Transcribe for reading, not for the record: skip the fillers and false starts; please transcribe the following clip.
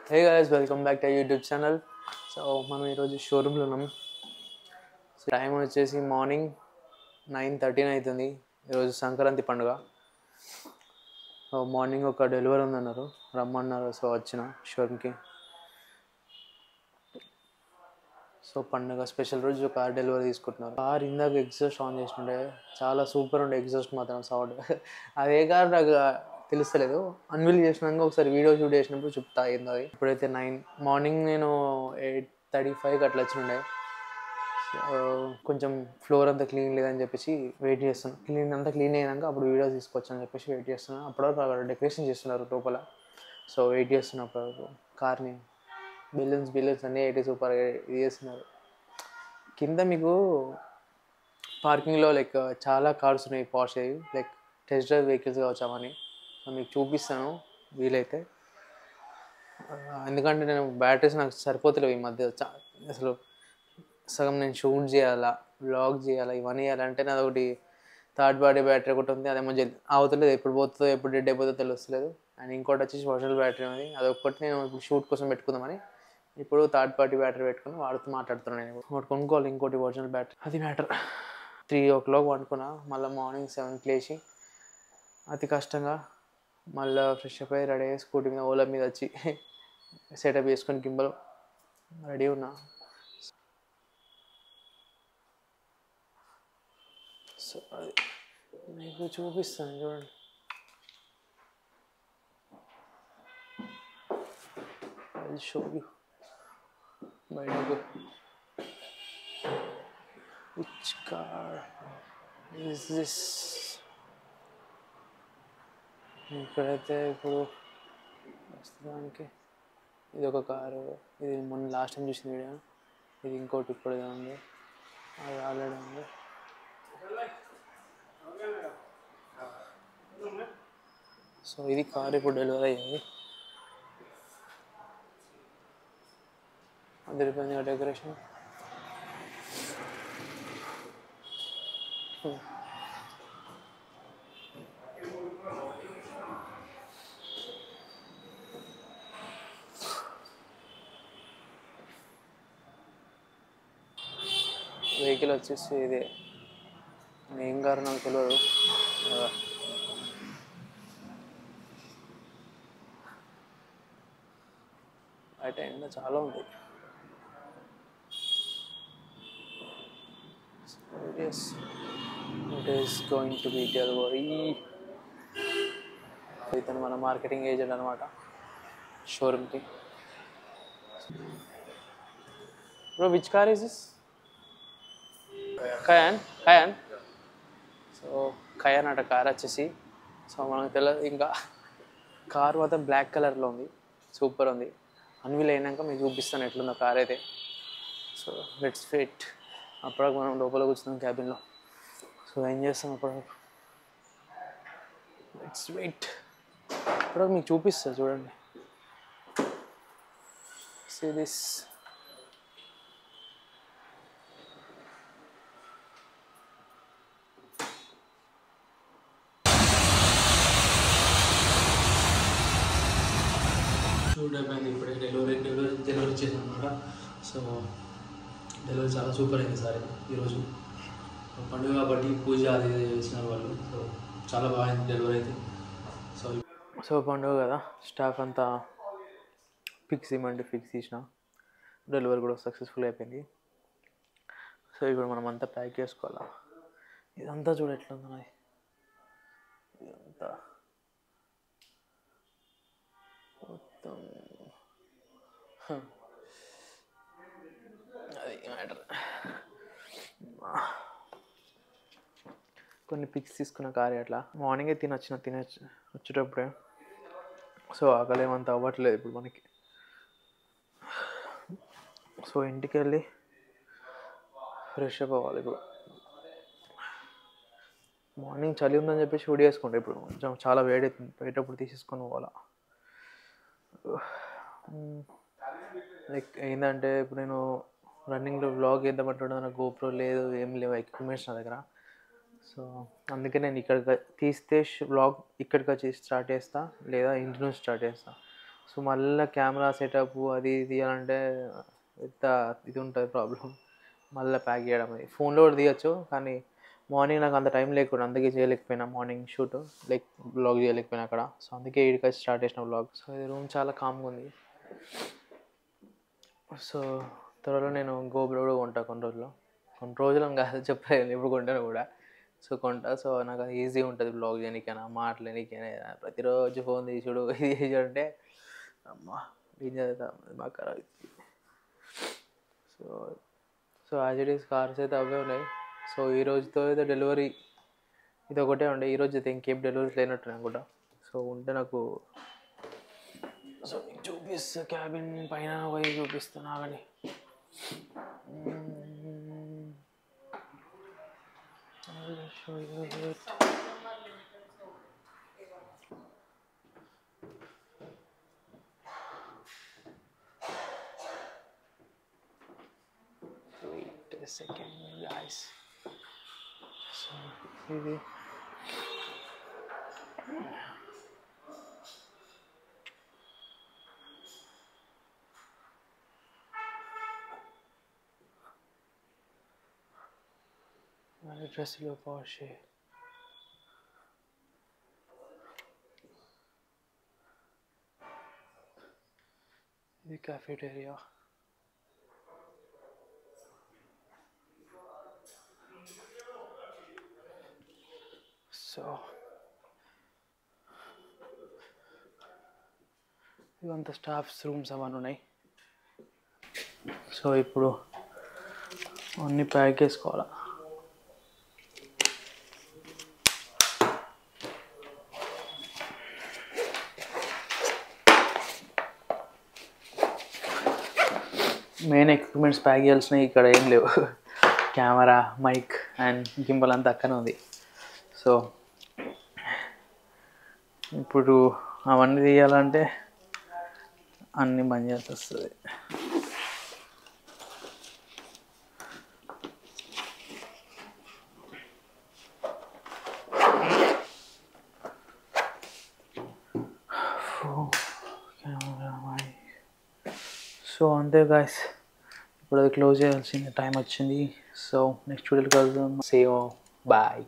Hey guys, welcome back to our YouTube channel. So మనం ఈరోజు షోరూంలో ఉన్నాం. టైం వచ్చేసి మార్నింగ్ 9:13 అవుతుంది. ఈరోజు సంక్రాంతి పండుగ. సో మార్నింగ్ ఒక డెలివరీ ఉందన్నారు, రమ్మన్నారు. సో వచ్చిన షోరూమ్కి. సో పండుగ స్పెషల్ రోజు కార్ డెలివరీ తీసుకుంటున్నారు. కార్ ఇందాక ఎగ్జాస్ట్ ఆన్ చేస్తుండే చాలా సూపర్ ఉండే ఎగ్జాస్ట్ మాత్రం సౌండ్. అదే కార్ నాకు తెలుస్తలేదు. అన్వీల్ చేసినాక ఒకసారి వీడియో షూట్ చేసినప్పుడు చెప్తా అయింది అది. ఇప్పుడైతే మార్నింగ్ నేను 8:35కి అట్లా వచ్చిండే. కొంచెం ఫ్లోర్ అంతా క్లీన్ లేదని చెప్పేసి వెయిట్ చేస్తున్నాను. క్లీన్ అయినాక అప్పుడు వీడియో తీసుకొచ్చని చెప్పేసి వెయిట్ చేస్తున్నాను. అప్పటివరకు అక్కడ డెకరేషన్ చేస్తున్నారు లోపల. సో వెయిట్ చేస్తున్నా అప్పటివరకు. కార్ని బిల్లున్స్ అన్నీ సూపర్ ఇది చేస్తున్నారు. కింద మీకు పార్కింగ్లో లైక్ చాలా కార్స్ ఉన్నాయి పాష్ అయ్యి, లైక్ టెస్ట్ డ్రైవ్ వెహికల్స్ కావచ్చు అవన్నీ. మీకు చూపిస్తాను వీలైతే. ఎందుకంటే నేను బ్యాటరీస్ నాకు సరిపోతలేవు ఈ మధ్య. అసలు సగం నేను షూట్ చేయాలా, వ్లాగ్ చేయాలా, ఇవన్నీ చేయాలంటే నాది ఒకటి థర్డ్ పార్టీ బ్యాటరీ ఒకటి ఉంది. అదేమో అవుతలేదు. ఎప్పుడు పోతుందో ఎప్పుడు డెడ్ అయిపోతుందో తెలుస్తలేదు. అండ్ ఇంకోటి వచ్చేసి ఒరిజినల్ బ్యాటరీ ఉంది. అదొక్కటి నేను ఇప్పుడు షూట్ కోసం పెట్టుకుందామని ఇప్పుడు థర్డ్ పార్టీ బ్యాటరీ పెట్టుకుని వాడుతూ మాట్లాడుతున్నాను. నేను ఒకటి కొనుక్కోవాలి, ఇంకోటి ఒరిజినల్ బ్యాటరీ. అది మ్యాటర్. 3 o'clock వండుకున్నా. మళ్ళీ మార్నింగ్ 7కి లేచి అతి కష్టంగా మళ్ళీ ఫ్రెష్ అప్ అయ్యి రెడీ అయ్యి స్కూటీ మీద ఓలా మీద వచ్చి సెటప్ చేసుకొని గింబల్ రెడీ ఉన్నా. సో అది మీకు చూపిస్తాను చూడండి. ఐ షో యూ బయటకు. Which car is this? ఇక్కడైతే ఇప్పుడు ప్రస్తుతానికి ఇది ఒక కారు. ఇది మొన్న లాస్ట్ టైం చూసిన వీడియో. ఇది ఇంకోటి ఇప్పుడు ఉంది, అది ఆల్రెడీ ఉంది. సో ఇది కార్ ఇప్పుడు డెలివరీ అయ్యింది. అదిరిపోయింది డెకరేషన్. వెహికల్ వచ్చేసి ఇదే. ఏం కారు నాకు తెలియదు. బయట ఎండ చాలా ఉంది. It is going to be delivery. ఇతను మన మార్కెటింగ్ ఏజెంట్ అనమాట షోరూమ్కి. Bro which car is this? Cayenne. So Cayenne అట కార్ వచ్చేసి. సో మనకు తెలియదు. ఇంకా కార్ మొత్తం బ్లాక్ కలర్లో ఉంది, సూపర్ ఉంది. అన్వీల్ అయినాక మీకు చూపిస్తాను ఎట్లుందో కార్ అయితే. So let's wait. అప్పటికి మనం లోపల కూర్చున్నాం క్యాబిన్లో. సో ఏం చేస్తాం అప్పటివరకు. Let's wait. అప్పటికి మీకు చూపిస్తా చూడండి. See this. షూట్ అయిపోయింది ఇప్పుడే. డెలివరీ చేసాను అనమాట. సో డెలివరీ చాలా సూపర్ అయింది సార్ ఈరోజు. పండుగ కాబట్టి పూజ అది చేసినారు వాళ్ళు. సో చాలా బాగా అయింది డెలివరీ అయితే. సో పండుగ కదా, స్టాఫ్ అంతా ఫిక్స్ చేసిన. డెలివరీ కూడా సక్సెస్ఫుల్ అయిపోయింది. సో ఇప్పుడు మనం అంతా ప్యాక్ చేసుకోవాలా. ఇదంతా చూడ ఎట్లా ఉంది నాది. ఇదంతా మొత్తం అది మ్యాటర్. కొన్ని పిక్స్ తీసుకున్న కారు అట్లా మార్నింగే తినొచ్చు వచ్చేటప్పుడే. సో ఆకలి ఏమంత అవ్వట్లేదు ఇప్పుడు మనకి. సో ఇంటికి వెళ్ళి ఫ్రెష్ అప్ అవ్వాలి. ఇప్పుడు మార్నింగ్ చలి ఉందని చెప్పేసి షూట్ చేసుకుంటా. ఇప్పుడు కొంచెం చాలా వేడి అవుతుంది, బయటప్పుడు తీసేసుకొని పోవాలా. లైక్ ఏంటంటే ఇప్పుడు నేను రన్నింగ్లో వ్లాగ్ వేద్దామంటున్నా, నాకు గోప్రో లేదు, ఏం లేవు ఎక్విప్మెంట్స్ నా దగ్గర. సో అందుకే నేను ఇక్కడ తీస్తే వ్లాగ్ ఇక్కడికి వచ్చి స్టార్ట్ చేస్తా, లేదా ఇంటి నుంచి స్టార్ట్ చేస్తా. సో మళ్ళీ కెమెరా సెటప్ అది ఇది అంటే ఎంత ఇది ఉంటుంది ప్రాబ్లం. మళ్ళీ ప్యాక్ చేయడం, అది ఫోన్లో కూడా తీయచ్చు కానీ మార్నింగ్ నాకు అంత టైం లేకుండా అందుకే చేయలేకపోయినా మార్నింగ్ షూట్, లైక్ బ్లాగ్ చేయలేకపోయినా అక్కడ. సో అందుకే ఇక్కడికి స్టార్ట్ చేసిన బ్లాగ్. సో ఇది రూమ్ చాలా కామ్గా ఉంది. సో త్వరలో నేను గోప్రో కూడా కొంటా కొన్ని రోజులు కాదు చెప్పలేదు, ఎప్పుడు కొంటాను కూడా. సో కొంటా. సో నాకు అది ఈజీ ఉంటుంది బ్లాగ్ చేయడానికైనా మాట్లాడడానికైనా. ప్రతిరోజు ఫోన్ తీసుడు ఇది చేసుడంటే అమ్మ ఏం చదువుతాం మాకు ఖరాబ్ అవుతుంది. So so as it is cars అయితే అవే ఉన్నాయి. సో ఈ రోజుతో అయితే డెలివరీ ఇది ఒకటే ఉండే. ఈరోజు అయితే ఇంకేం డెలివరీస్ లేనట్టు కూడా. సో ఉంటే నాకు సో మీకు చూపిస్తా, క్యాబిన్ పైన పోయి చూపిస్తున్నా కానీ wait a second guys. So ఇది డ్రెస్లో పోషే ఇది cafeteria. సో ఇవంతా స్టాఫ్స్ రూమ్స్ అవన్నీ ఉన్నాయి. సో ఇప్పుడు అన్నీ ప్యాక్ చేసుకోవాలా. మెయిన్ ఎక్విప్మెంట్స్ ప్యాక్ చేయాల్సినవి ఇక్కడ ఏం లేవు. కెమెరా, మైక్ అండ్ గింబల్ అంతా అక్కనే ఉంది. సో ఇప్పుడు అవన్నీ తీయాలంటే అన్నీ బంద్ చేయాల్సి వస్తుంది. సో అంతే గాయస్, ఇప్పుడు అది క్లోజ్ చేయాల్సిన టైం వచ్చింది. సో నెక్స్ట్ వీడియోలో కలుద్దాం. Say bye.